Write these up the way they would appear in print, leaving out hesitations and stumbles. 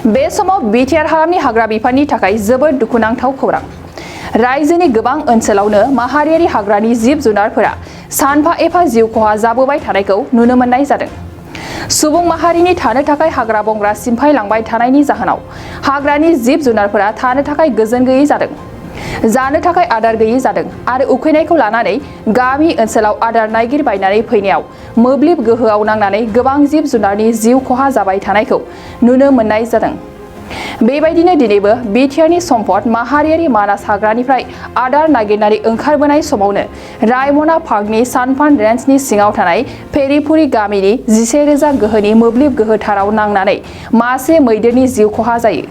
बे समाव बिटिआर हालामनि हाग्रा बिफाननि थाखाय जोबोद दुखुनांथाव खौरां। रायजोनि गोबां ओनसोलावनो माहारियारि हाग्रानि जिब जुनारफोरा सानफा एफा जिउ खहा जाबोबाय थानायखौ नुनो मोननाय जादों। सुबुं माहारिनि थानो थाखाय हाग्रा बंग्रा सिमफायलांबाय थानायनि जाहोनाव हाग्रानि जिब जुनारफोरा थानो थाखाय गोजोन गैयै जादों, जानो थाखाय आदार गैयै जादों आरो उखैनायखौ लानानै गामि ओनसोलाव आदार नागिरबायनानै फैनायाव मोब्लिब गोहोआव नांनानै गोबां जिब जुनारनि जिउ खहा जाबाय थानायखौ नुनो मोननाय जादों। बेबायदिनो दिनैबो बिटिआरनि सम्पद माहारियारि मानास हाग्रानिफ्राय आदार नागिरनानै ओंखारबोनाय समावनो रायमना पार्कनि सानफान रेन्जनि सिङाव थानाय फेरिफुरि गामिनि 11,000 गोहोनि मोब्लिब गोहो थाराव नांनानै मासे मैदेरनि जिउ खहा जायो।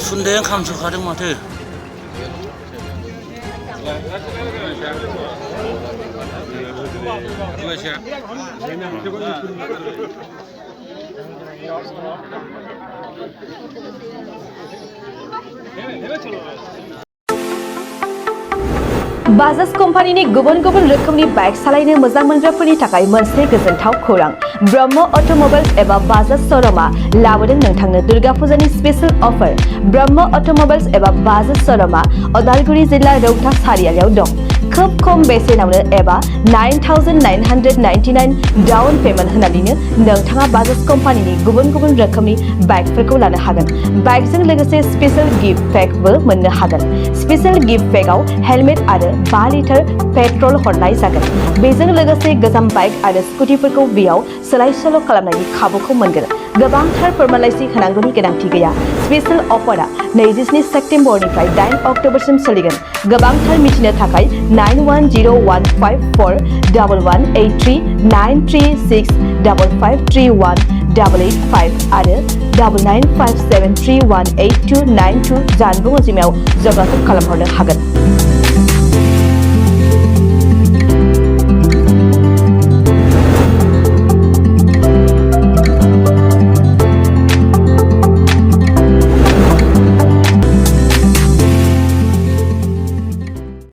순대 감초 가득 마트. बाजाज कम्पानिनि गुबुन गुबुन रोखोमनि बाइक सालायनो मोजां मोनग्राफोरनि थाखाय मोनसे गोजोनथाव खौरां। ब्रह्म अट'मबाइल्स एबा बाजाज श'रुमआ लाबोदों नोंथांनो दुर्गा फुजानि स्पेशल अफार। ब्रह्म अट'मबाइल्स एबा बाजाज श'रुमआ उदालगुरि जिल्ला रौता सारियालियाव दं। खोब खम बेसेनावनो एबा 9,999 डाउन पेमेन्ट होनानैनो नोंथाङा बाजाज कम्पानिनि गुबुन गुबुन रोखोमनि बाइकफोरखौ लानो हागोन। बाइकजों लोगोसे स्पेशल गिफ्ट पेकबो मोननो हागोन। स्पेशल गिफ्ट पेकआव हेलमेट आरो 5 लिटार पेट्रल हरनाय जागोन। बेजों लोगोसे गोजाम बाइक आरो स्कुटिफोरखौ बेयाव सोलाय सोल' खालामनायनि खाबुखौ मोनगोन। गोबांथार फोरमानलाइसि होनांगौनि गोनांथि गैया। स्पेशल अफारा 27 सेप्तेम्बरनिफ्राय 8 अक्ट'बरसिम सोलिगोन। गोबांथार मिथिनो थाखाय 9101541183 936553188 आरो 9957318292 जानबुं अनजिमायाव जगाजग खालामहरनो हागोन।